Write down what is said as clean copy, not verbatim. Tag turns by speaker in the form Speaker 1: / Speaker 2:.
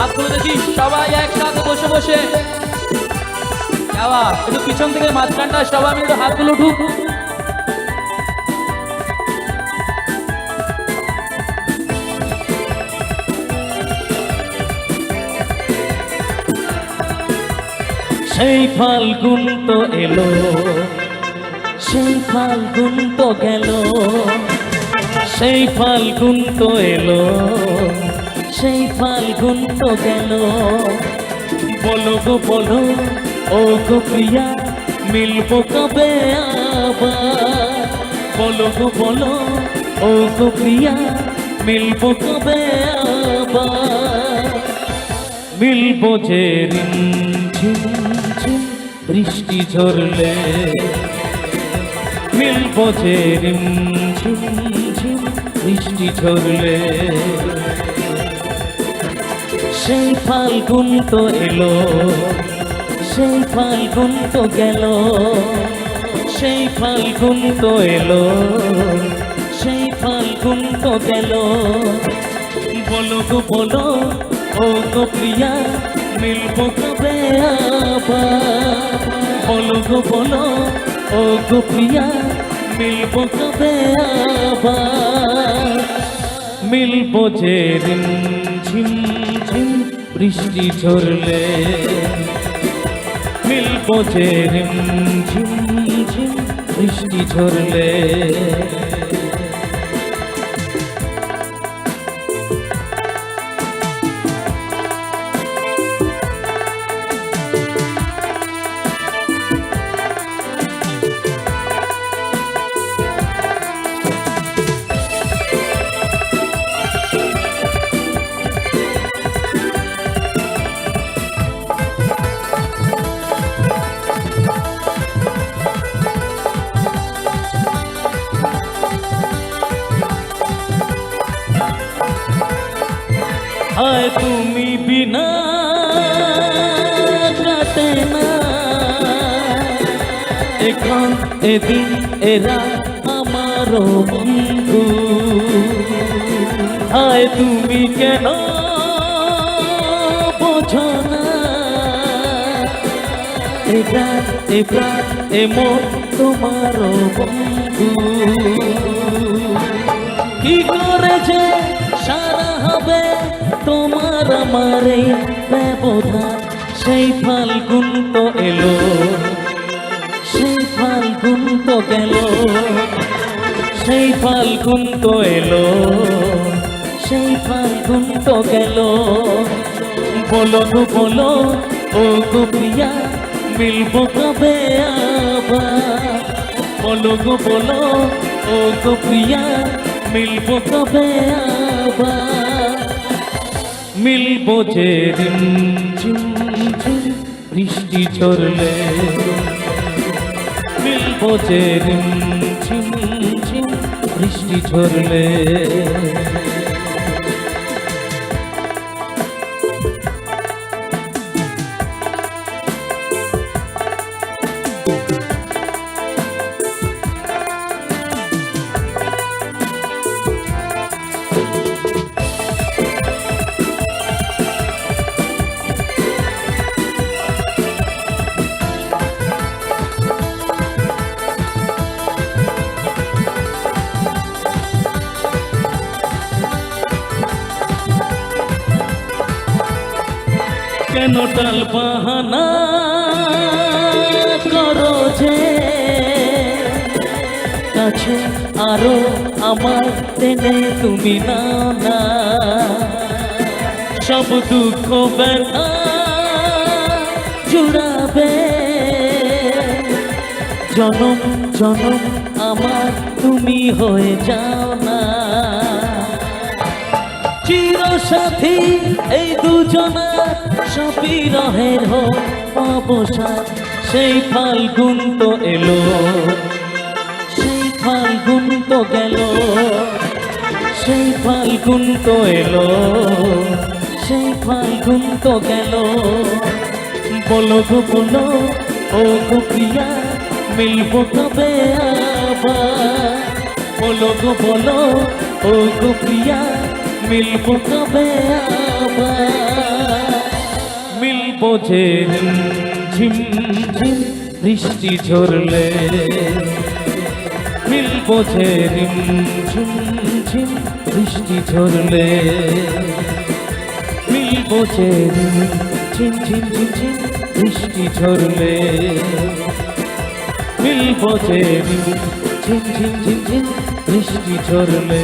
Speaker 1: হাতগুলো দেখি সবাই একসাথে বসে বসে। যাওয়া একটু পিছন থেকে মাঝখানটা সবাই মিলে হাতগুলো উঠুক।
Speaker 2: সেই ফাল্গুন তো এলো, সেই ফাল্গুন তো গেল, সেই ফাল্গুন তো এলো, সেই ফাল্গুন তো গেল। বলো গো বলো ও গো প্রিয়া, মিলবো কবে আবার? বলো গো বলো ও গো প্রিয়া, মিলবো কবে আবার? মিলবো যে রিমঝিম ঝিম বৃষ্টি ঝরলে, মিলবো যে রিমঝিম ঝিম বৃষ্টি ঝরলে। সেই ফাল্গুন তো এলো, সেই ফাল্গুন তো গেল, সেই ফাল্গুন তো এলো, সেই ফাল্গুন তো গেল। বলো গো বলো ও গো প্রিয়া, মিলবো কবে আবার? বলো গো বলো ও গো প্রিয়া, মিলবো কবে আবার? মিলবো যে রিমঝিম ঝিম বৃষ্টি ঝরলে, মিলবো যে রিমঝিম ঝিম বৃষ্টি ঝরলে। আয় তুমি বিনা কাটে না এখন এদিন এরা আমারও বন্ধু। আয় তুমি কেন বোঝো না, এবার এবার এমন তোমারও বন্ধু। কি করে যে সারা হবে তোমার আমার এই ব্যবধান? সেই ফাল্গুন তো এলো, সেই ফাল্গুন তো গেল, সেই ফাল্গুন তো এলো, সেই ফাল্গুন তো গেল। বলো গো বলো ও গো প্রিয়া, মিলবো কবে আবার? বলো গো বলো ও গো প্রিয়া, মিলবো কবে আবার? মিলবো যে রিমঝিম ঝিম বৃষ্টি ঝরলে, মিলবো যে রিমঝিম ঝিম বৃষ্টি ঝরলে। কেন টাল বাহানা করো যে, কাছে আরো আমার টেনে তুমি নাও না। সব দুঃখ ব্যথা জুড়াবে, জনম জনম আমার তুমি হয়ে যাও না। চিরসাথী এই দুজনার সবই রহের হোক অবসান। সেই ফাল্গুন তো এলো, সেই ফাল্গুন তো গেল, সেই ফাল্গুন তো এলো, সেই ফাল্গুন তো গেল। বলো গো বলো ও গো প্রিয়া, মিলবো কবে আবার? বলো গো বলো ও গো প্রিয়া, মিলবো কবে আবার? যে ঝিম ঝিম বৃষ্টি ঝরলে, মিলবো যে ঝিম ঝিম বৃষ্টি ঝরলে, মিলবো যে ঝিম ঝিম ঝিম ঝিম বৃষ্টি ঝরলে, মিলবো যে ঝিম ঝিম ঝিম ঝিম বৃষ্টি ঝরলে।